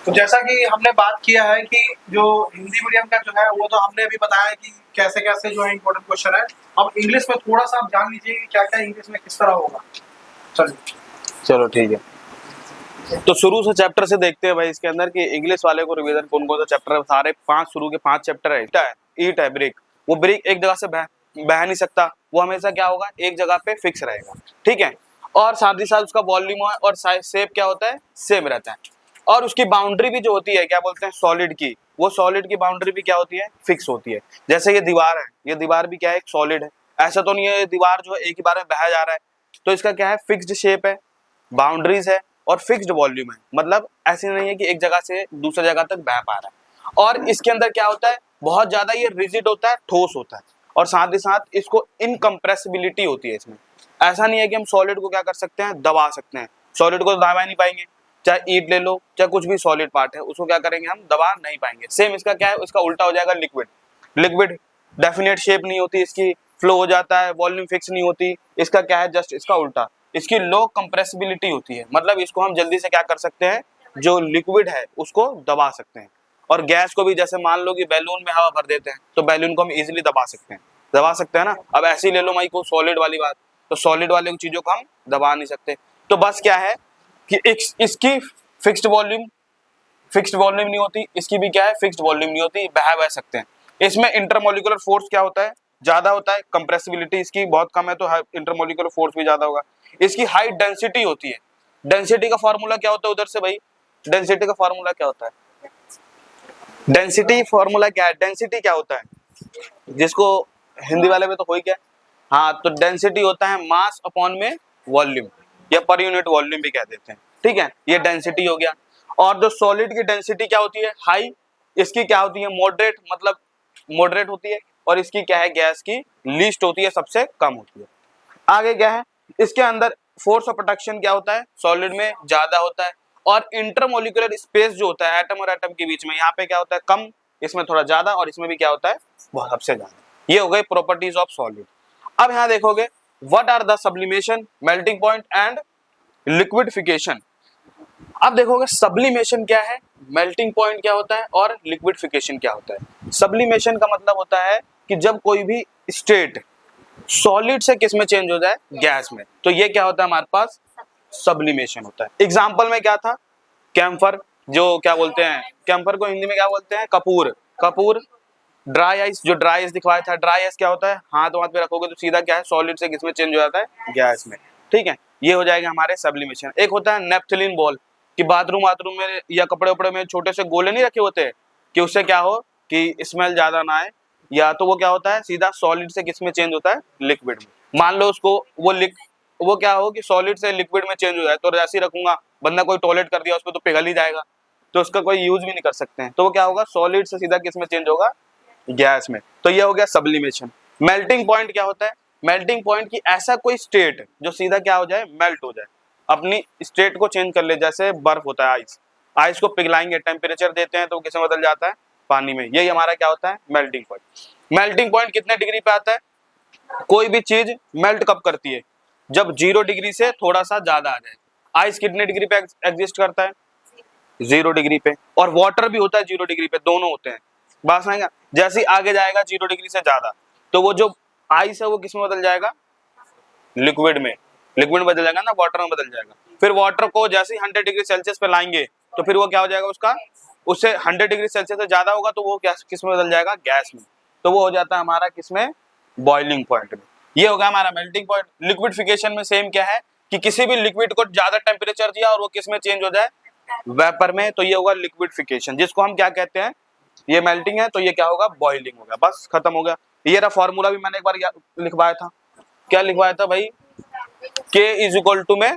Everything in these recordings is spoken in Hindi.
तो जैसा कि हमने बात किया है कि जो हिंदी मीडियम का जो है वो तो हमने अभी बताया है कि कैसे कैसे जो है इम्पोर्टेंट क्वेश्चन है। अब इंग्लिश में थोड़ा सा आप जान लीजिए कि क्या क्या इंग्लिश में किस तरह होगा। चलिए चलो ठीक है, तो शुरू से चैप्टर से देखते हैं भाई इसके अंदर कि इंग्लिश वाले को रिवीजन कौन कौन सा चैप्टर है। सारे 5 शुरू के 5 चैप्टर है। ईट है ब्रेक, वो ब्रेक एक जगह से बह नहीं सकता, वो हमेशा क्या होगा एक जगह पे फिक्स रहेगा, ठीक है। और साथ ही साथ उसका वॉल्यूम और शेप क्या होता है, सेम रहता है। और उसकी बाउंड्री भी जो होती है क्या बोलते हैं, सॉलिड की, वो सॉलिड की बाउंड्री भी क्या होती है, फिक्स होती है। जैसे ये दीवार है, ये दीवार भी क्या है, एक सॉलिड है। ऐसा तो नहीं है ये दीवार जो है एक ही बार में बह जा रहा है, तो इसका क्या है, फिक्स्ड शेप है, बाउंड्रीज है और फिक्स्ड वॉल्यूम है। मतलब ऐसे नहीं है कि एक जगह से दूसरी जगह तक बह पा रहा है। और इसके अंदर क्या होता है, बहुत ज्यादा ये रिजिड होता है, ठोस होता है। और साथ ही साथ इसको इनकम्प्रेसिबिलिटी होती है इसमें। ऐसा नहीं है कि हम सॉलिड को क्या कर सकते हैं, दबा सकते हैं। सॉलिड को दबा नहीं पाएंगे, चाहे ईंट ले लो, चाहे कुछ भी सॉलिड पार्ट है, उसको क्या करेंगे, हम दबा नहीं पाएंगे। सेम इसका क्या है, इसका उल्टा हो जाएगा लिक्विड। लिक्विड डेफिनेट शेप नहीं होती इसकी, फ्लो हो जाता है, वॉल्यूम फिक्स नहीं होती। इसका क्या है, जस्ट इसका उल्टा, इसकी लो कंप्रेसिबिलिटी होती है। मतलब इसको हम जल्दी से क्या कर सकते हैं, जो लिक्विड है उसको दबा सकते हैं। और गैस को भी जैसे मान लो कि बैलून में हवा भर देते हैं, तो बैलून को हम इजीली दबा सकते हैं ना। अब ऐसे ही ले लो माई को सॉलिड वाली बात, तो सॉलिड वाली चीजों को हम दबा नहीं सकते। तो बस क्या है कि इसकी फिक्स्ड वॉल्यूम नहीं होती, इसकी भी क्या है, फिक्स्ड वॉल्यूम नहीं होती, बह सकते हैं। इसमें इंटरमोलिकुलर फोर्स क्या होता है, ज्यादा होता है। कंप्रेसिबिलिटी इसकी बहुत कम है, तो इंटरमोलिकुलर फोर्स भी ज्यादा होगा। इसकी हाई डेंसिटी होती है। डेंसिटी का फॉर्मूला क्या होता है उधर से भाई, डेंसिटी का फॉर्मूला क्या होता है, डेंसिटी फॉर्मूला क्या है, डेंसिटी क्या होता है, जिसको हिंदी वाले में तो हो ही क्या, हाँ, तो डेंसिटी होता है मास अपॉन में वॉल्यूम, या पर यूनिट वॉल्यूम भी कह देते हैं, ठीक है। ये डेंसिटी हो गया। और जो सॉलिड की डेंसिटी क्या होती है, हाई। इसकी क्या होती है, मॉडरेट, मतलब मॉडरेट होती है। और इसकी क्या है, गैस की लीस्ट होती है, सबसे कम होती है। आगे क्या है, इसके अंदर फोर्स ऑफ प्रोटेक्शन क्या होता है, सॉलिड में ज्यादा होता है। और इंटरमोलिकुलर स्पेस जो होता है एटम और एटम के बीच में, यहाँ पे क्या होता है, कम, इसमें थोड़ा ज्यादा, और इसमें भी क्या होता है, बहुत सबसे ज्यादा। ये हो गई प्रॉपर्टीज ऑफ सॉलिड। अब यहाँ देखोगे, what are the sublimation, melting point and liquidification. अब देखोगे सब्लिमेशन क्या है, मेल्टिंग पॉइंट क्या होता है, और लिक्विडिफिकेशन क्या होता है। सब्लिमेशन का मतलब होता है कि जब कोई भी स्टेट सॉलिड से किस में चेंज हो जाए, गैस में, तो ये क्या होता है, हमारे पास सब्लिमेशन होता है। एग्जाम्पल में क्या था, कैम्फर, जो क्या बोलते हैं, कैम्फर को हिंदी में क्या बोलते हैं, कपूर। कपूर, ड्राई आइस, जो ड्राई आइस दिखवाया था, ड्राई आइस क्या होता है, हाथ पे रखोगे तो सीधा क्या है, सॉलिड से किस में चेंज हो जाता है, गैस में, ठीक है। ये हो जाएगा हमारे सब्लिमेशन। एक होता है नेप्थलीन बॉल, कि बाथरूम में या कपड़े उपड़े में छोटे से गोले नहीं रखे होते, कि उससे क्या हो कि स्मेल ज्यादा ना आए, या तो वो क्या होता है, सीधा सॉलिड से किस में चेंज होता है, लिक्विड में। मान लो उसको वो क्या हो कि सॉलिड से लिक्विड में चेंज हो जाए, तो ऐसे ही रखूंगा, बंदा कोई टॉयलेट कर दिया उसमें तो पिघल ही जाएगा, तो उसका कोई यूज भी नहीं कर सकते हैं। तो वो क्या होगा, सॉलिड से सीधा किस में चेंज होगा, गैस में। तो ये हो गया सब्लिमेशन। मेल्टिंग पॉइंट क्या होता है, मेल्टिंग पॉइंट की ऐसा कोई स्टेट जो सीधा क्या हो जाए, मेल्ट हो जाए, अपनी स्टेट को चेंज कर ले। जैसे बर्फ होता है, आइस, आइस को पिघलाएंगे, टेम्परेचर देते हैं तो किस में बदल जाता है, पानी में। यही हमारा क्या होता है, मेल्टिंग पॉइंट। मेल्टिंग पॉइंट कितने डिग्री पे आता है, कोई भी चीज मेल्ट कब करती है, जब 0 डिग्री से थोड़ा सा ज्यादा आ जाए। आइस कितने डिग्री पे एग्जिस्ट करता है, 0 डिग्री पे। और वाटर भी होता है 0 डिग्री पे, दोनों होते हैं। बात समझेगा, जैसे ही आगे जाएगा 0 डिग्री से ज्यादा, तो वो जो आइस है वो किस में बदल जाएगा, लिक्विड में। लिक्विड बदल जाएगा ना, वाटर में बदल जाएगा। फिर वाटर को जैसे ही 100 डिग्री सेल्सियस पे लाएंगे, तो फिर वो क्या हो जाएगा, उसका उससे 100 डिग्री सेल्सियस से ज्यादा होगा, तो वो किस में बदल जाएगा, गैस में। तो वो हो जाता है हमारा किसमें, बॉइलिंग पॉइंट में। ये होगा हमारा मेल्टिंग पॉइंट। लिक्विडिफिकेशन में सेम क्या है कि किसी भी लिक्विड को ज्यादा टेम्परेचर दिया और वो किस में चेंज हो जाए, वेपर में, तो ये होगा लिक्विडिफिकेशन, जिसको हम क्या कहते हैं, ये मेल्टिंग है, तो ये क्या होगा, बॉइलिंग होगा। बस खत्म हो गया। ये रहा फॉर्मूला भी मैंने एक बार लिखवाया था। क्या लिखवाया था भाई, K इज इक्वल टू में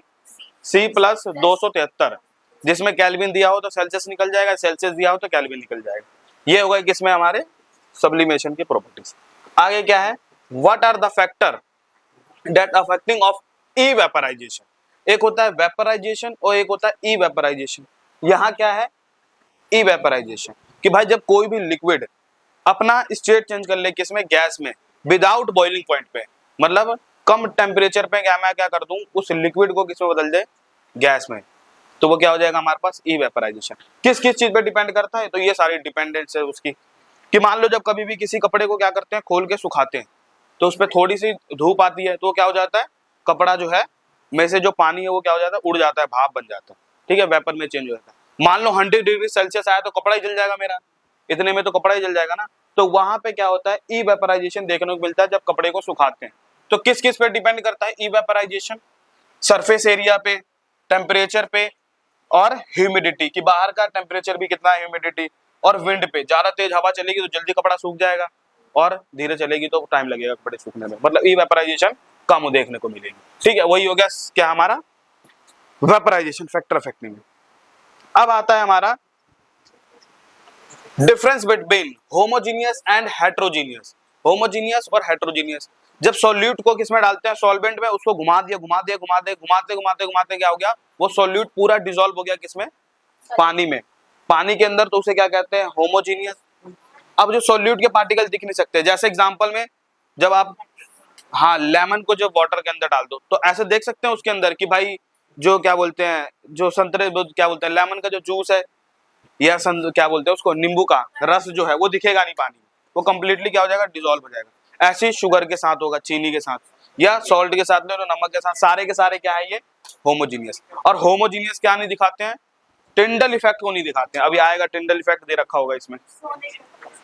C प्लस 273, जिसमें केल्विन दिया हो तो सेल्सियस निकल जाएगा, सेल्सियस दिया हो तो केल्विन निकल जाएगा। ये होगा किसमें, हमारे सब्लिमेशन की प्रॉपर्टीज। आगे क्या है, what are the factor that affecting of evaporisation. एक होता है वेपराइजेशन और एक होता है इवेपराइजेशन। यहाँ क्या है, इवेपराइजेशन, कि भाई जब कोई भी लिक्विड अपना स्टेट चेंज कर ले किसमें, गैस में, विदाउट बॉइलिंग पॉइंट पे, मतलब कम टेम्परेचर पे मैं क्या कर दूं, उस लिक्विड को किसमें बदल दे, गैस में, तो वो क्या हो जाएगा हमारे पास इवेपराइजेशन। किस किस चीज पे डिपेंड करता है, तो ये सारी डिपेंडेंस है उसकी, कि मान लो जब कभी भी किसी कपड़े को क्या करते हैं खोल के सुखाते हैं तो उस पर थोड़ी सी धूप आती है तो क्या हो जाता है, कपड़ा जो है में से जो पानी है वो क्या हो जाता है, उड़ जाता है, भाप बन जाता है, ठीक है, वेपर में चेंज हो जाता है। मान लो 100 डिग्री सेल्सियस आया तो कपड़ा ही जल जाएगा मेरा, इतने में तो कपड़ा ही जल जाएगा ना। तो वहां पे क्या होता है, इवेपराइजेशन देखने को मिलता है जब कपड़े को सुखाते हैं। तो किस किस पे डिपेंड करता है इवेपराइजेशन, सरफेस एरिया पे, टेम्परेचर पे और ह्यूमिडिटी, कि बाहर का टेम्परेचर भी कितना है, ह्यूमिडिटी, और विंड पे। ज्यादा तेज हवा चलेगी तो जल्दी कपड़ा सूख जाएगा और धीरे चलेगी तो टाइम लगेगा कपड़े सूखने में, मतलब इवेपराइजेशन कम देखने को मिलेगी, ठीक है। वही हो गया क्या हमारा वेपराइजेशन फैक्टर अफेक्टिंग। अब आता है हमारा difference between homogeneous and heterogeneous. Homogeneous और हेट्रोजीनियस, जब सॉल्यूट को किसमें डालते हैं, सॉल्वेंट में, उसको घुमा दिया, घुमाते घुमाते घुमाते क्या हो गया, वो सॉल्यूट पूरा डिसॉल्व हो गया किसमें, पानी में, पानी के अंदर, तो उसे क्या कहते हैं, होमोजीनियस। अब जो सॉल्यूट के पार्टिकल दिख नहीं सकते, जैसे एग्जांपल में जब आप हाँ लेमन को जब वाटर के अंदर डाल दो तो ऐसे देख सकते हैं उसके अंदर कि भाई जो क्या बोलते हैं, जो संतरे क्या बोलते हैं, लेमन का जो जूस है या क्या बोलते हैं उसको, नींबू का रस जो है वो दिखेगा नहीं पानी में, वो कंप्लीटली क्या हो जाएगा, डिसॉल्व हो जाएगा। ऐसे ही शुगर के साथ होगा, चीनी के साथ या सॉल्ट के साथ में, तो नमक के साथ, सारे के सारे क्या है ये होमोजीनियस। और होमोजीनियस क्या नहीं दिखाते हैं, टिंडल इफेक्ट को नहीं दिखाते हैं, अभी आएगा टिंडल इफेक्ट दे रखा होगा इसमें।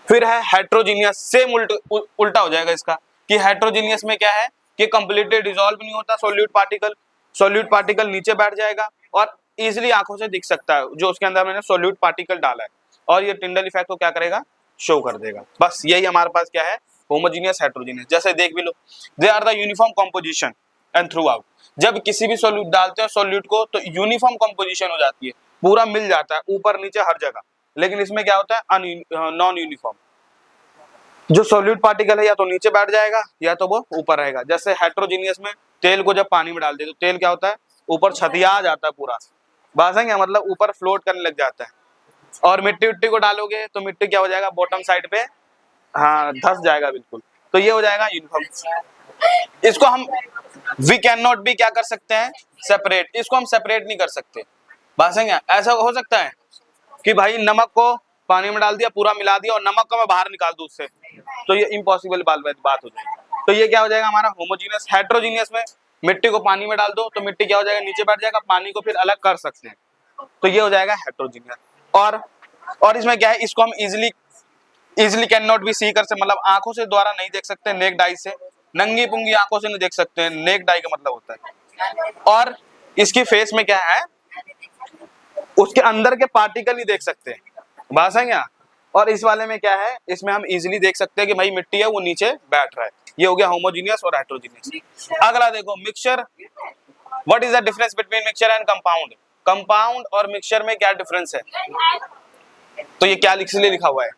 फिर है हेट्रोजीनियस, सेम उल्टा हो जाएगा इसका, कि हेट्रोजीनियस में क्या है कि कंप्लीटली डिसॉल्व नहीं होता सॉल्यूट पार्टिकल नीचे बैठ जाएगा और इजिली आंखों से दिख सकता है जो उसके अंदर मैंने सॉल्यूट पार्टिकल डाला है, और ये टिंडल इफेक्ट को क्या करेगा, शो कर देगा। बस यही हमारे पास क्या है, होमोजीनियस हेट्रोजीनियस। जैसे देख भी लो, they are the uniform composition and throughout, जब किसी भी सॉल्यूट डालते हैं सॉल्यूट को तो यूनिफॉर्म कंपोजिशन हो जाती है, पूरा मिल जाता है ऊपर नीचे हर जगह। लेकिन इसमें क्या होता है, नॉन यूनिफॉर्म, जो सॉल्यूट पार्टिकल है या तो नीचे बैठ जाएगा या तो वो ऊपर रहेगा। जैसे हेट्रोजीनियस में तेल को जब पानी में डाल दे तो तेल क्या होता है, ऊपर छतिया आ जाता है पूरा, बात है क्या, मतलब ऊपर फ्लोट करने लग जाता है। और मिट्टी उट्टी को डालोगे तो मिट्टी क्या हो जाएगा, बॉटम साइड पे हाँ धस जाएगा बिल्कुल। तो ये हो जाएगा यूनिफॉर्म। इसको हम वी कैन नॉट भी क्या कर सकते हैं, सेपरेट, इसको हम सेपरेट नहीं कर सकते। बात है क्या, ऐसा हो सकता है कि भाई नमक को पानी में डाल दिया, पूरा मिला दिया और नमक को मैं बाहर निकाल दूं उससे, तो ये इम्पॉसिबल बात हो जाएगी। तो ये क्या हो जाएगा हमारा होमोजीनियस। हेट्रोजीनियस में मिट्टी को पानी में डाल दो तो मिट्टी क्या हो जाएगा, नीचे बैठ जाएगा, पानी को फिर अलग कर सकते हैं, तो ये हो जाएगा हेट्रोजीनियस। और इसमें क्या है, इसको हम easily can not be see कर सकते, मतलब आंखों से द्वारा नहीं देख सकते, नेक्ड आई से, नंगी पुंगी आंखों से नहीं देख सकते, नेक्ड आई का मतलब होता है। और इसकी फेस में क्या है, उसके अंदर के पार्टिकल नहीं देख सकते, बात है क्या। और इस वाले में क्या है, इसमें हम इजीली देख सकते हैं कि भाई मिट्टी है वो नीचे बैठ रहा है। ये हो गया होमोजीनियस और हेट्रोजीनियस। अगला देखो mixture, what is the difference between mixture and compound. Compound और मिक्सचर में क्या डिफरेंस है, तो ये क्या इसलिए लिखा हुआ है,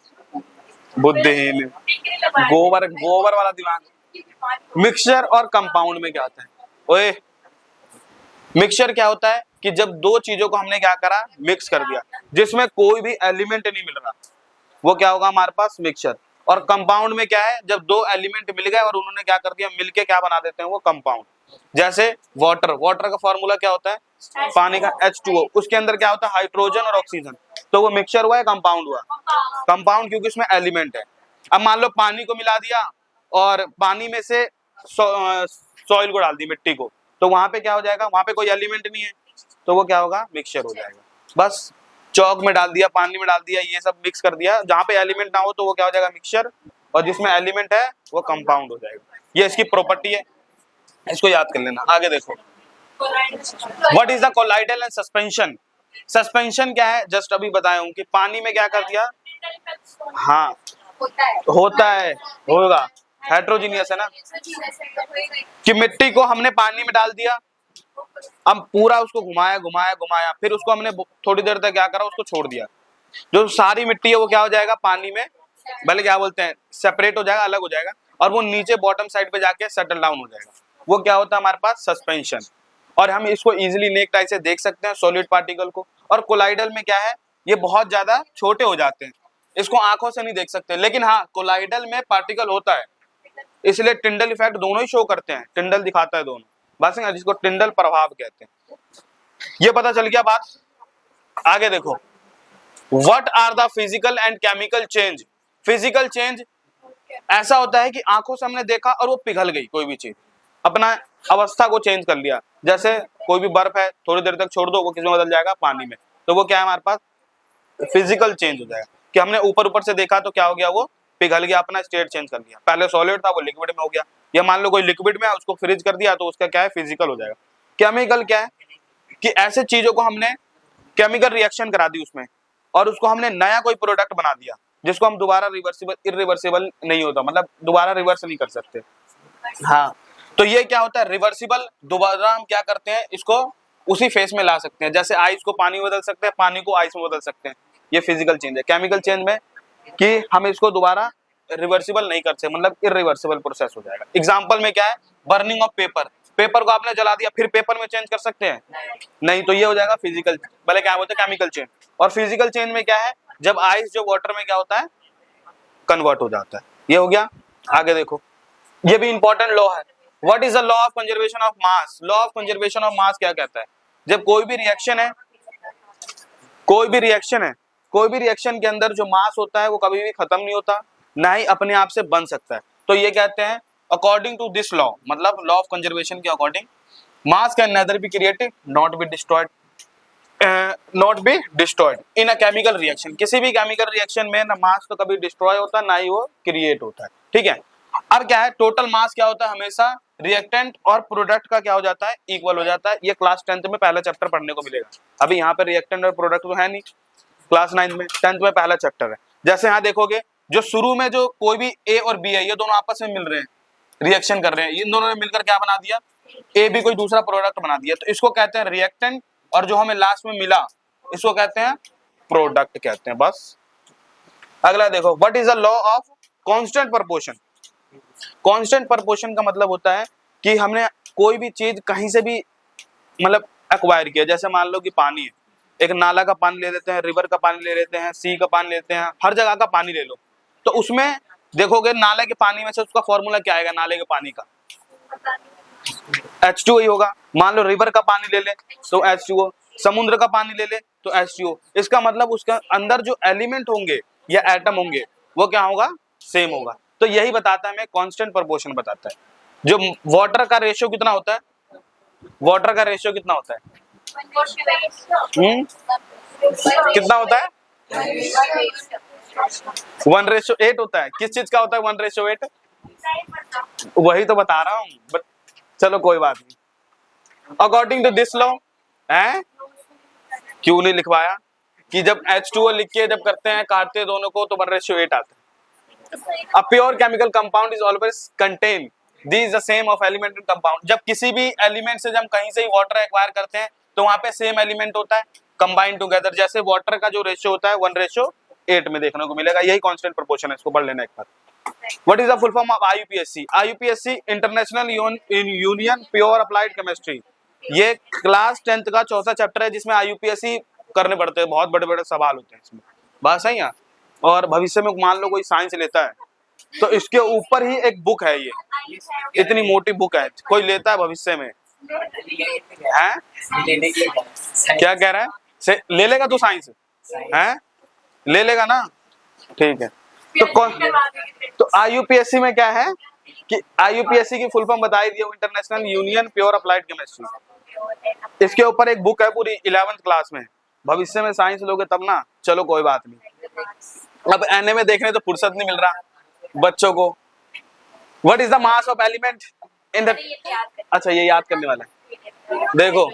बुद्धिहीन, गोबर वाला दिमाग। मिक्सचर और कंपाउंड में क्या होता है, ओए मिक्सचर क्या होता है कि जब दो चीजों को हमने क्या करा, मिक्स कर दिया, जिसमें कोई भी एलिमेंट नहीं मिल रहा, वो क्या होगा हमारे पास मिक्सचर। और कंपाउंड में क्या है, जब दो एलिमेंट मिल गए और उन्होंने क्या कर दिया, मिलके क्या बना देते हैं, वो कंपाउंड। जैसे वाटर का फॉर्मूला क्या होता है, पानी का H2O, उसके अंदर क्या होता है, हाइड्रोजन और ऑक्सीजन, तो वो मिक्सचर हुआ है, कंपाउंड हुआ। कंपाउंड क्योंकि उसमें एलिमेंट है। अब मान लो पानी को मिला दिया और पानी में से सॉइल को डाल दी, मिट्टी को, तो वहां पे क्या हो जाएगा, वहां पे कोई एलिमेंट नहीं है, तो वो क्या होगा, मिक्सचर हो जाएगा। बस चौक में डाल दिया, पानी में डाल दिया, ये सब मिक्स कर दिया, जहां पे एलिमेंट ना हो तो वो क्या हो जाएगा, मिक्सचर, और जिसमें एलिमेंट है वो कंपाउंड हो जाएगा। ये इसकी प्रॉपर्टी है, इसको याद कर लेना। आगे देखो, what is the colloidal and suspension. Suspension क्या है, जस्ट अभी बताया हूं कि पानी में क्या कर दिया, हाँ होगा, हेट्रोजीनियस है ना, कि मिट्टी को हमने पानी में डाल दिया, अब पूरा उसको घुमाया, फिर उसको हमने थोड़ी देर तक क्या करा, उसको छोड़ दिया, जो सारी मिट्टी है वो क्या हो जाएगा, पानी में भले क्या बोलते हैं, सेपरेट हो जाएगा, अलग हो जाएगा, और वो नीचे बॉटम साइड पे जाके सेटल डाउन हो जाएगा। वो क्या होता है हमारे पास, सस्पेंशन। और हम इसको इजिली नेक्ड आई से देख सकते हैं सॉलिड पार्टिकल को। और कोलाइडल में क्या है, ये बहुत ज्यादा छोटे हो जाते हैं, इसको आंखों से नहीं देख सकते, लेकिन हाँ कोलाइडल में पार्टिकल होता है, इसलिए टिंडल इफेक्ट दोनों ही शो करते हैं, टिंडल दिखाता है दोनों, बस जिसको टिंडल प्रभाव कहते हैं। ये पता चल गया बात। आगे देखो, what are the physical and chemical change. Physical change ऐसा होता है कि आंखों से हमने देखा और वो पिघल गई, कोई भी चीज अपना अवस्था को चेंज कर लिया। जैसे कोई भी बर्फ है, थोड़ी देर तक छोड़ दो, वो किसमें बदल जाएगा, पानी में। तो वो क्या है, हमारे पास फिजिकल चेंज हो जाएगा कि हमने ऊपर ऊपर से देखा तो क्या हो गया, वो पिघल गया, अपना स्टेट चेंज कर लिया। पहले सॉलिड था, वो लिक्विड में हो गया। या मान लो कोई लिक्विड में है, उसको फ्रीज कर दिया, तो उसका क्या है, फिजिकल हो जाएगा। केमिकल क्या है कि ऐसे चीजों को हमने केमिकल रिएक्शन करा दी उसमें, और उसको हमने नया कोई प्रोडक्ट बना दिया, जिसको हम दोबारा रिवर्सिबल इरिवर्सिबल नहीं होता, मतलब दोबारा रिवर्स नहीं कर सकते। हाँ, तो ये क्या होता है, रिवर्सिबल। दोबारा हम क्या करते हैं, इसको उसी फेस में ला सकते हैं। जैसे आइस को पानी में बदल सकते हैं, पानी को आइस में बदल सकते हैं। ये फिजिकल चेंज है। केमिकल चेंज में कि हम इसको दोबारा रिवर्सिबल नहीं कर सकते, मतलब इरिवर्सिबल प्रोसेस हो जाएगा। एग्जांपल में क्या है, बर्निंग ऑफ पेपर। पेपर को आपने जला दिया, फिर पेपर में चेंज कर सकते हैं नहीं, तो ये हो जाएगा फिजिकल, भले क्या बोलते हैं, केमिकल चेंज। और फिजिकल चेंज में क्या है, जब आइस जो वाटर में क्या होता है, कन्वर्ट हो जाता है। ये हो गया। आगे देखो, ये भी इंपॉर्टेंट लॉ है। What is the law of conservation of mass. Law of conservation of mass क्या कहता है, जब कोई भी रिएक्शन है, कोई भी रिएक्शन के अंदर जो मास होता है वो कभी भी खत्म नहीं होता, ना ही अपने आप से बन सकता है। तो ये कहते हैं अकॉर्डिंग टू दिस लॉ, मतलब लॉ ऑफ कंजर्वेशन के according, mass can nether be created not be destroyed in a chemical reaction. किसी भी केमिकल रिएक्शन में ना मास तो कभी डिस्ट्रॉय होता है, ना ही वो क्रिएट होता है। ठीक है। अब क्या है, टोटल मास क्या होता है, हमेशा रिएक्टेंट और प्रोडक्ट का क्या हो जाता है, इक्वल हो जाता है। ये क्लास 10th में पहला चैप्टर पढ़ने को मिलेगा। अभी यहाँ पे रिएक्टेंट और प्रोडक्ट तो है नहीं, क्लास 9 में, 10th में पहला चैप्टर है। जैसे यहाँ देखोगे, जो शुरू में जो कोई भी ए और बी है, ये दोनों आपस में मिल रहे हैं, रिएक्शन कर रहे हैं, इन दोनों ने मिलकर क्या बना दिया, ए बी कोई दूसरा प्रोडक्ट बना दिया, तो इसको कहते हैं रिएक्टेंट। और जो हमें लास्ट में मिला, इसको कहते हैं प्रोडक्ट कहते हैं। बस। अगला देखो, what is the law of constant proportion. Constant proportion का मतलब होता है कि हमने कोई भी चीज कहीं से भी मतलब एक्वायर किया। जैसे मान लो कि पानी है, एक नाला का पानी ले लेते हैं, रिवर का पानी ले लेते हैं, सी का पानी लेते हैं, हर जगह का पानी ले लो, तो उसमें देखोगे नाले के पानी में से उसका फॉर्मूला क्या आएगा, नाले के पानी का H2O ही होगा। मान लो रिवर का पानी ले ले तो H2O, समुद्र का पानी ले ले तो H2O। इसका मतलब उसका अंदर जो एलिमेंट होंगे या एटम होंगे वो क्या होगा, सेम होगा। तो यही बताता है, हमें कांस्टेंट प्रोपोर्शन बताता है। जो वाटर का रेशियो कितना होता है, वाटर का रेशियो कितना होता है, कितना होता है, 1:8 होता है। किस चीज का होता है 1:8? वही तो बता रहा हूँ, बट चलो कोई बात नहीं। अकॉर्डिंग टू दिस लॉ है, क्यों नहीं लिखवाया कि जब H2O लिख के जब करते हैं, काटते हैं दोनों को, तो 1:8 आता है। A pure chemical compound is always contain these the same of element and compound। जब किसी भी एलिमेंट से जब कहीं से ही वाटर एक्वायर करते हैं, तो वहां पे सेम एलिमेंट होता है, कंबाइन टुगेदर। जैसे वाटर का जो रेशियो होता है 1:8 में देखने को मिलेगा। यही कांस्टेंट प्रोपोर्शन है, इसको पढ़ लेना एक बार। What is the full form of IUPAC? IUPAC international union pure applied chemistry. ये क्लास 10th का चौथा चैप्टर है, जिसमें IUPAC करने पड़ते हैं, बहुत बड़े बड़े सवाल होते हैं इसमें। बात सही है। और भविष्य में मान लो कोई साइंस लेता है, तो इसके ऊपर ही एक बुक है, ये इतनी मोटी बुक है, कोई लेता है भविष्य में है, क्या कह रहा है, ले लेगा तू साइंस है, ले लेगा ना, ठीक है। तो IUPAC में क्या है कि IUPAC की फुल फॉर्म बताई दी, international union pure applied chemistry. इसके ऊपर एक बुक है पूरी 11th क्लास में। भविष्य में साइंस लोगे तब ना, चलो कोई बात नहीं। अब एनए में देखने तो फुर्सत नहीं मिल रहा बच्चों को। What is the mass of element in the, अच्छा ये याद करने वाला है। देखो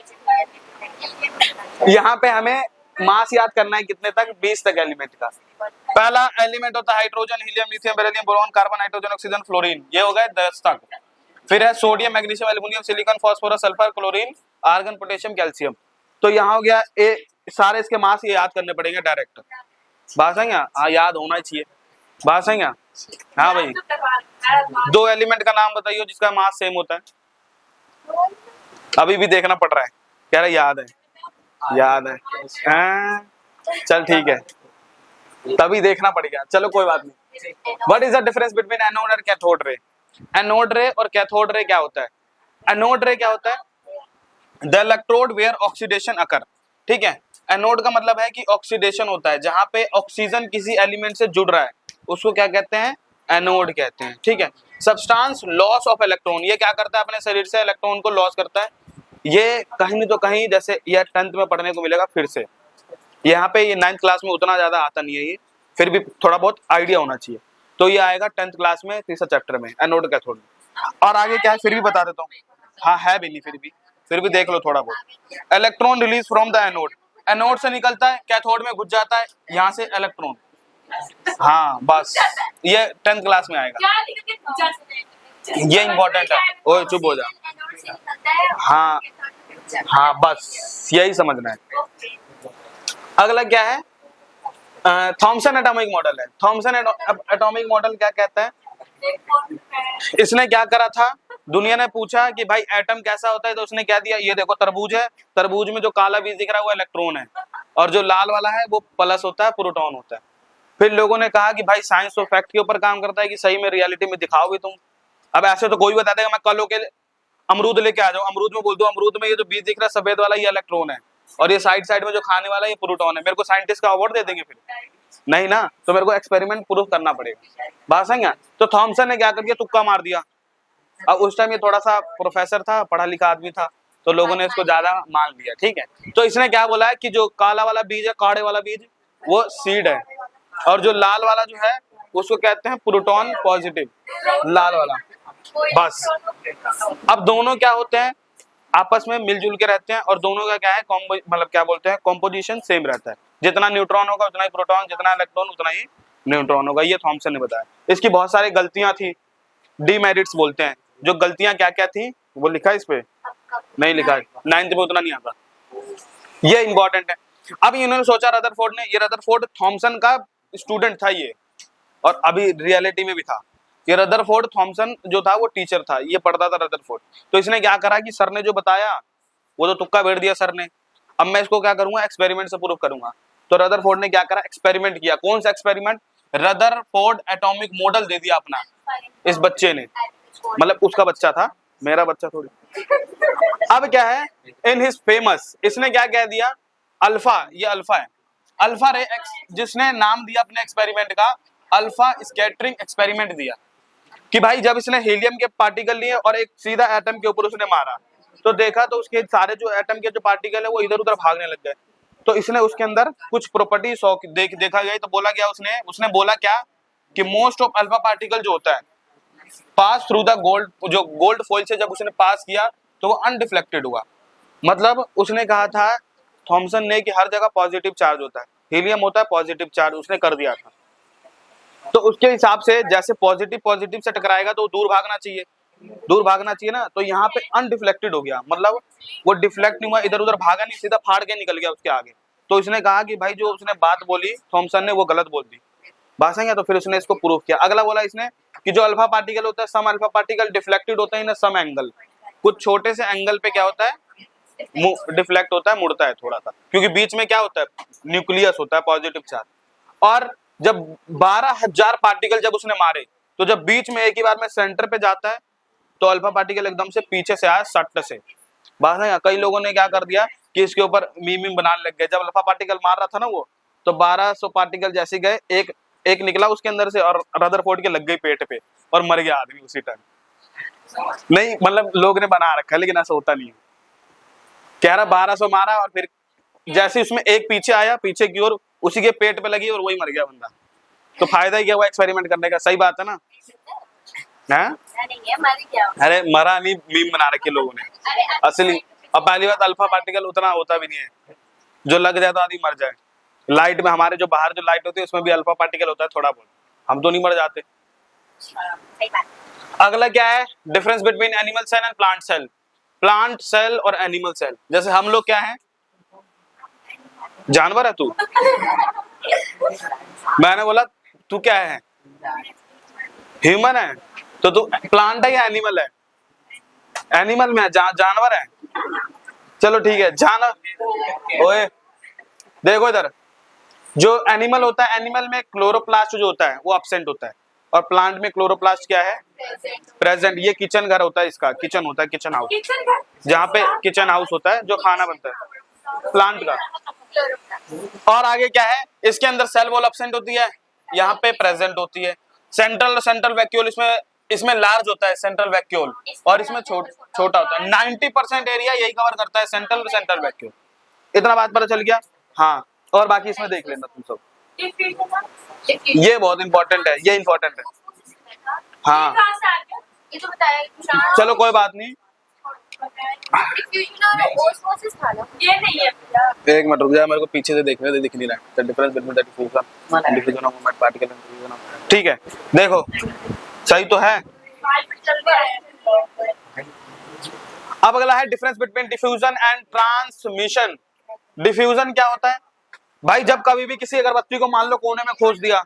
यहाँ पे हमें मास याद करना है कितने तक, 20 तक एलिमेंट का। पहला एलिमेंट होता है hydrogen, helium, lithium, beryllium, boron, carbon, nitrogen, oxygen, fluorine. ये हो गए 10 तक। फिर है sodium, magnesium, aluminium, silicon, phosphorus, sulphur, chlorine, argon, potassium, calcium. तो यहाँ हो गया ए, सारे इसके मास ये याद करने पड़ेंगे डायरेक्ट। बात सही है, हाँ याद होना चाहिए। बात सही है, हाँ भाई। 2 एलिमेंट का नाम बताइए जिसका मास सेम होता है। अभी भी देखना पड़ रहा है, कह रहा याद है, याद है, चल ठीक है, तभी देखना पड़ेगा, चलो कोई बात नहीं। What is the difference between anode और कैथोड रे। एनोड रे और कैथोड रे क्या होता है, एनोड रे क्या होता है, द इलेक्ट्रोड वेयर ऑक्सीडेशन अकर। ठीक है, एनोड का मतलब है कि ऑक्सीडेशन होता है, जहां पे ऑक्सीजन किसी एलिमेंट से जुड़ रहा है उसको क्या कहते हैं, एनोड कहते हैं। ठीक है। सब्सटेंस लॉस ऑफ इलेक्ट्रॉन, ये क्या करता है, अपने शरीर से इलेक्ट्रॉन को लॉस करता है। ये कहीं नहीं तो कहीं, जैसे ये 10th में पढ़ने को मिलेगा फिर से, यहाँ पे ये 9th क्लास में उतना ज्यादा आता नहीं है ये, फिर भी थोड़ा बहुत आइडिया होना चाहिए। तो ये आएगा 10th क्लास में तीसरा चैप्टर में, एनोड कैथोड में। और आगे क्या है फिर भी बता देता हूँ, हाँ है भी नहीं, फिर भी देख लो थोड़ा बहुत। Electron release from the anode, anode से निकलता है, कैथोड में घुस जाता है, यहाँ से इलेक्ट्रॉन। हाँ बस, ये 10th क्लास में आएगा, ये इंपॉर्टेंट है। ओए चुप हो जा। हाँ हाँ बस यही समझना है। अगला क्या है, थॉमसन एटॉमिक मॉडल है। थॉमसन एटॉमिक मॉडल क्या कहता है, इसने क्या करा था, दुनिया ने पूछा कि भाई एटम कैसा होता है, तो उसने क्या दिया, ये देखो तरबूज है, तरबूज में जो काला बीज दिख रहा है वो इलेक्ट्रॉन है, और जो लाल वाला है वो प्लस होता है, प्रोटॉन होता है। फिर लोगों ने कहा कि भाई साइंस तो फैक्ट के ऊपर काम करता है, कि सही में रियलिटी में दिखाओ भी तुम। अब ऐसे तो कोई बता देगा, मैं कल के अमरूद लेके आ जाऊं, अमरूद में बोल दो अमरूद में ये जो बीज दिख रहा है सफेद वाला ये इलेक्ट्रॉन है, और ये साइड में जो खाने वाला ये प्रोटॉन है, मेरे को साइंटिस्ट का अवार्ड दे देंगे फिर? नहीं ना, तो मेरे को एक्सपेरिमेंट प्रूफ करना पड़ेगा। बात समझ गया? तो थॉमसन ने क्या कर दिया, तुक्का मार दिया। अब उस टाइम ये थोड़ा सा प्रोफेसर था, पढ़ा लिखा आदमी था, तो लोगों ने इसको ज्यादा मान लिया। ठीक है। तो इसने क्या बोला है कि जो काला वाला बीज है, काढ़े वाला बीज, वो सीड है, और जो लाल वाला जो है उसको कहते हैं प्रोटॉन पॉजिटिव, लाल वाला। बस अब दोनों क्या होते हैं, आपस में मिलजुल के रहते हैं, और दोनों का क्या है, मतलब क्या बोलते हैं, कॉम्पोजिशन सेम रहता है। जितना न्यूट्रॉन होगा उतना ही प्रोटॉन, जितना इलेक्ट्रॉन उतना ही न्यूट्रॉन होगा। ये थॉमसन ने बताया। इसकी बहुत सारी गलतियां थी, डीमेरिट्स बोलते हैं। जो गलतियां क्या क्या थी वो लिखा है इस पे, नहीं लिखा है, 9th में उतना नहीं आता, ये इंपॉर्टेंट है। अब इन्होंने सोचा, रदरफोर्ड ने, ये रदरफोर्ड थॉमसन का स्टूडेंट था ये, और अभी रियलिटी में भी था। ये रदरफोर्ड थॉमसन जो था वो टीचर था, ये पढ़ता था रदरफोर्ड। तो इसने क्या करा कि सर ने जो बताया वो तो तुक्का बैठ दिया सर ने, अब मैं इसको क्या करूंगा, एक्सपेरिमेंट से प्रूव करूंगा। तो रदरफोर्ड ने क्या करा, एक्सपेरिमेंट किया। कौन सा एक्सपेरिमेंट, रदरफोर्ड एटॉमिक मॉडल दे दिया अपना इस बच्चे ने, मतलब उसका बच्चा था, मेरा बच्चा थोड़ी। अब क्या है, इन हिज फेमस, इसने क्या कह दिया, अल्फा, ये अल्फा है, अल्फा रे जिसने नाम दिया अपने एक्सपेरिमेंट का अल्फा स्कैटरिंग एक्सपेरिमेंट दिया। कि भाई जब इसने हीलियम के पार्टिकल लिए और एक सीधा एटम के ऊपर उसने मारा, तो देखा तो उसके सारे जो एटम के जो पार्टिकल है वो इधर उधर भागने लग गए। तो इसने उसके अंदर कुछ प्रॉपर्टी देखा गया, तो बोला क्या उसने बोला क्या कि मोस्ट ऑफ अल्फा पार्टिकल जो होता है पास थ्रू द गोल्ड, जो गोल्ड फॉइल से जब उसने पास किया तो वो अनडिफ्लेक्टेड हुआ। मतलब उसने कहा था थॉमसन ने कि हर जगह पॉजिटिव चार्ज होता है, हीलियम होता है पॉजिटिव चार्ज, उसने कर दिया था। तो उसके हिसाब से जैसे पॉजिटिव पॉजिटिव से टकराएगा तो दूर भागना चाहिए, दूर भागना चाहिए ना, तो यहाँ पे अनडिफ्लेक्टेड हो गया, मतलब वो डिफ्लेक्ट नहीं हुआ, इधर उधर भागा नहीं, सीधा फाड़ के निकल गया उसके आगे। तो इसने कहा कि भाई जो उसने बात बोली थॉमसन ने वो गलत बोल दी, बात समझ गया? तो फिर उसने इसको प्रूफ किया। अगला बोला इसने कि जो अल्फा पार्टिकल होता है, सम अल्फा पार्टिकल डिफ्लेक्टेड होता है ना सम एंगल, कुछ छोटे से एंगल पे क्या होता है, डिफ्लेक्ट होता है, मुड़ता है थोड़ा सा, क्योंकि बीच में क्या होता है, न्यूक्लियस होता है पॉजिटिव चार्ज। और जब 12,000 पार्टिकल जब उसने मारे, तो जब बीच में एक ही बार में सेंटर पे जाता है तो अल्फा पार्टिकल एकदम से पीछे से आया सट से। बात है, कई लोगों ने क्या कर दिया कि इसके ऊपर मीम बनाने लग गए। जब अल्फा पार्टिकल मार रहा था ना वो, तो 1200 पार्टिकल जैसे गए, एक निकला उसके अंदर से और रदरफोर्ड के लग गई पेट पे और मर गया आदमी उसी टाइम। नहीं मतलब लोग ने बना रखा है, लेकिन ऐसा होता नहीं है। कह रहा 1200 मारा और फिर जैसे उसमें एक पीछे आया, पीछे की ओर उसी के पेट पे लगी और वही मर गया बंदा। तो फायदा ही क्या हुआ एक्सपेरिमेंट करने का, सही बात है ना? अरे मरा नहीं, मीम बना रखे लोगों ने असली। अब पहली बात अल्फा पार्टिकल उतना होता भी नहीं है, जो लग जाए तो आदमी मर जाए। लाइट में हमारे जो बाहर जो लाइट होती है उसमें भी अल्फा पार्टिकल होता है थोड़ा बहुत, हम तो नहीं मर जाते। अगला क्या है, difference between animal cell and plant cell. Plant cell और एनिमल सेल, जैसे हम लोग क्या है, जानवर है तू? मैंने बोला तू क्या है, ह्यूमन है, तो तू प्लांट है या एनिमल है? एनिमल में है, जानवर है। चलो ठीक है, जानवर। ओए देखो इधर, जो एनिमल होता है, एनिमल में क्लोरोप्लास्ट जो होता है वो एब्सेंट होता है, और प्लांट में क्लोरोप्लास्ट क्या है, प्रेजेंट। ये किचन घर होता है, इसका किचन होता है, किचन हाउस, जहाँ पे किचन हाउस होता है जो खाना बनता है प्लांट का। और आगे क्या है, इसके अंदर सेल वॉल एब्सेंट होती है, यहाँ पे प्रेजेंट होती है। सेंट्रल वैक्यूल इसमें लार्ज होता है सेंट्रल वैक्यूल, और इसमें छोटा होता है। 90% एरिया यही कवर करता है, सेंट्रल वैक्यूल। इतना बात पता चल गया। हाँ, और बाकी इसमें देख लेना तुम सब, ये बहुत इंपॉर्टेंट है, ये इंपॉर्टेंट है। हाँ ये तो बताया चलो कोई बात नहीं, डिफ्यूजन और ऑस्मोसिस था ना, ये नहीं है भैया। एक मिनट रुक जा, मेरे को पीछे से देखने दे, दिख नहीं रहा है। The difference between the diffusion of movement particle and diffusion of, ठीक है देखो सही तो है। अब अगला है difference between diffusion and transmission. Diffusion क्या होता है भाई, जब कभी भी किसी अगरबत्ती को मान लो कोने में खोस दिया,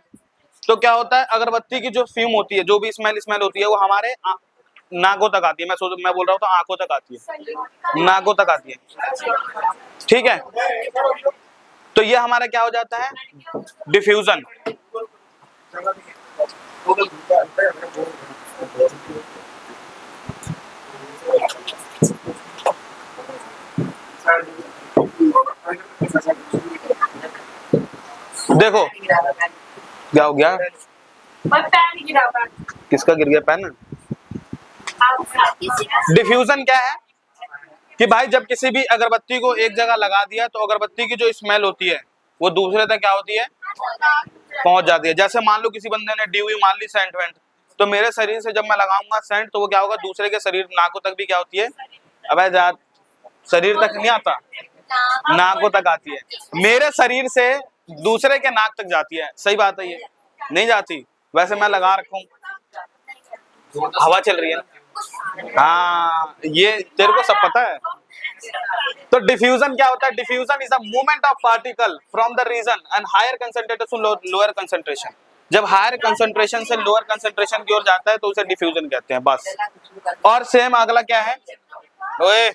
तो क्या होता है, अगरबत्ती की जो फ्यूम होती है, जो भी स्मेल होती है, वो हमारे नाकों तक आती है। मैं बोल रहा हूँ तो आंखों तक आती है, नाकों तक आती है, ठीक है। तो ये हमारा क्या हो जाता है, डिफ्यूजन। देखो क्या हो गया, पेन गिरा हुआ है। किसका गिर गया पेन? डिफ्यूजन क्या है कि भाई जब किसी भी अगरबत्ती को एक जगह लगा दिया, तो अगरबत्ती की जो स्मेल होती है वो दूसरे तक क्या होती है, पहुंच जाती है। जैसे मान लो किसी बंदे ने डी हुई मान ली सेंट वेंट, तो मेरे शरीर से जब मैं लगाऊंगा सेंट, तो वो क्या होगा, दूसरे के शरीर नाकों तक भी क्या होती है, अब शरीर तक नहीं आता, नाकों तक आती है। मेरे शरीर से दूसरे के नाक तक जाती है, सही बात है, ये नहीं जाती। वैसे मैं लगा रखा हूं, हवा चल रही है ना, हाँ ये तेरे को सब पता है। तो डिफ्यूजन क्या होता है, diffusion is a movement of particle from the region and higher concentrated to lower concentration. जब हायर कंसंट्रेशन से लोअर कंसंट्रेशन की ओर जाता है तो उसे डिफ्यूजन कहते हैं, बस। और सेम अगला क्या है, ओए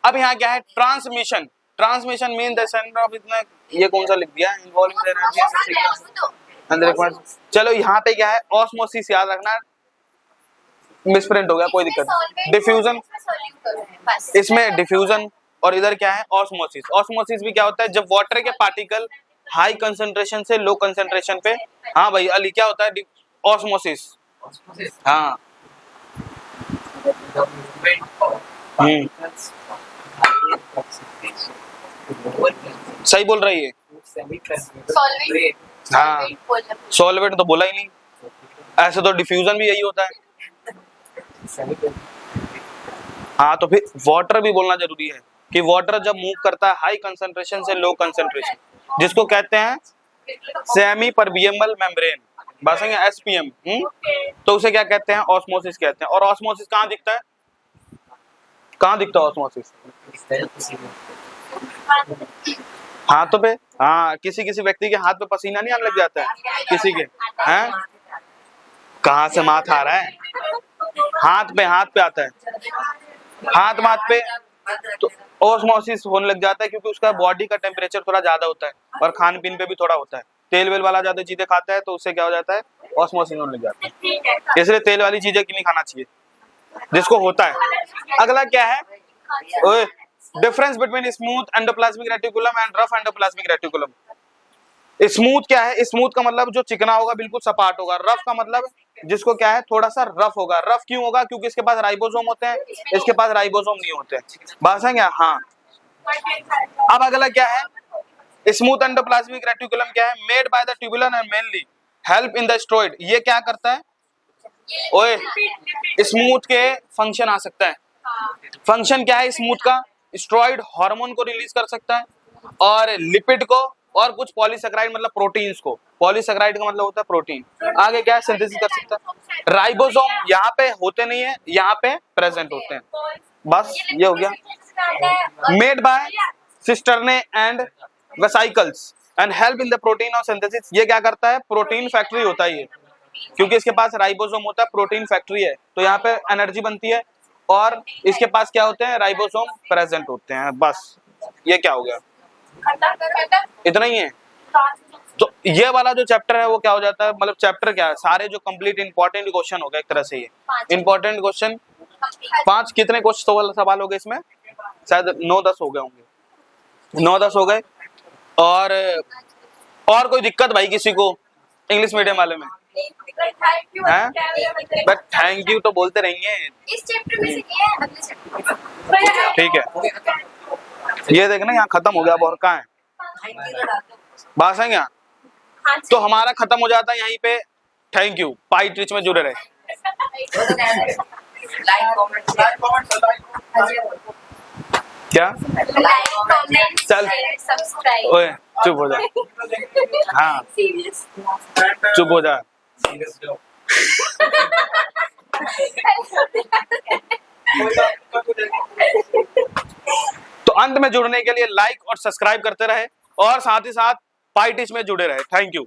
अब यहाँ क्या है, transmission. Transmission mean the centre of, इतना ये कौन सा लिख दिया, इन्वॉल्विंग एनर्जी। चलो यहाँ पे क्या है, ऑस्मोसिस याद रखना, मिसप्रिंट हो गया, कोई दिक्कत नहीं। डिफ्यूजन, इसमें डिफ्यूजन, और इधर क्या है, ऑस्मोसिस। ऑस्मोसिस भी क्या होता है, जब वाटर के पार्टिकल हाई कंसंट्रेशन से लो कंसंट्रेशन पे, हाँ भाई अली क्या होता है ऑस्मोसिस, हाँ सही बोल रही है, हाँ सॉल्वेंट तो बोला ही नहीं, ऐसे तो डिफ्यूजन भी यही होता है। हाँ तो फिर वाटर भी बोलना जरूरी है कि वाटर जब मूव करता है हाई कंसंट्रेशन से लो कंसंट्रेशन, जिसको कहते हैं सेमी परमिएबल मेम्ब्रेन, बात समझे, एसपीएम, तो उसे क्या कहते हैं, ऑस्मोसिस कहते हैं। और ऑस्मोसिस कहाँ दिखता है, कहाँ दिखता है ऑस्मोसिस, हाथों पे, हाँ किसी किसी व्यक्ति के हाथ पे पसीना नहीं आने लग जाता है, किसी के हैं, कहाँ से माथ आ रहा है, हाथ पे आता है, हाथ पे, तो ऑस्मोसिस होने लग जाता है, क्योंकि उसका बॉडी का टेम्परेचर थोड़ा ज्यादा होता है और खान पीन पे भी थोड़ा होता है। तेल वेल वाला ज्यादा चीजें खाता है तो उससे क्या हो जाता है, ऑस्मोसिस होने लग जाता है। इसलिए तेल वाली चीजें नहीं खाना चाहिए जिसको होता है। अगला क्या है, difference between smooth endoplasmic reticulum and rough endoplasmic reticulum. Smooth क्या है, स्मूथ का मतलब जो चिकना होगा, बिल्कुल सपाट होगा। रफ का मतलब जिसको क्या है, थोड़ा सा रफ होगा। रफ क्यों होगा, क्योंकि इसके पास राइबोसोम होते हैं, इसके पास राइबोसोम नहीं होते हैं, बात है क्या, हाँ। अब अगला क्या है, स्मूथ एंडोप्लाज्मिक रेटिकुलम क्या है, made by the tubular and mainly help in the steroid. ये क्या करता है, ओए स्मूथ के फंक्शन आ सकता है। फंक्शन क्या है स्मूथ का, स्टेरॉइड हार्मोन को रिलीज कर सकता है, और लिपिड को, और कुछ पॉलीसेकेराइड मतलब प्रोटीन्स को। पॉलीसेकेराइड का मतलब होता है प्रोटीन। आगे क्या है, सिंथेसिस कर सकता है। राइबोसोम यहाँ पे होते नहीं है, यहाँ पे प्रेजेंट होते हैं, बस ये हो गया। Made by cisternae and vesicles and help in the protein of synthesis. ये क्या करता है, प्रोटीन फैक्ट्री होता है ये, क्योंकि इसके पास राइबोसोम होता है, प्रोटीन फैक्ट्री है, तो यहाँ पे एनर्जी बनती है, और इसके पास क्या होते हैं, राइबोसोम प्रेजेंट होते हैं, बस ये क्या हो गया, इतना ही है। तो ये वाला जो चैप्टर है वो क्या हो जाता है, मतलब चैप्टर क्या है, सारे जो कंप्लीट इंपॉर्टेंट क्वेश्चन हो गए एक तरह से। ये इंपॉर्टेंट क्वेश्चन 5, कितने क्वेश्चन सवाल हो गए इसमें, शायद 9-10 हो गए होंगे, 9-10 हो गए। और कोई दिक्कत भाई किसी को इंग्लिश मीडियम वाले में? थैंक यू हैं? क्या मतलब बट थैंक यू तो बोलते रहेंगे। इस चैप्टर में से क्या है अगले चैप्टर ठीक है, ये देखना यहाँ खत्म हो गया, अब और कहाँ है बात है यहाँ? हाँ तो हमारा खत्म हो जाता है यहीं पे। थैंक यू, पाई ट्रिच में जुड़े रहे। लाइक कमेंट क्या? लाइक कमेंट चल। सब्सक्राइब ओए चुप हो जा, हाँ सीरियस चुप हो जा। तो अंत में जुड़ने के लिए लाइक और सब्सक्राइब करते रहे और साथ ही साथ पाई टिच में जुड़े रहे। Thank you.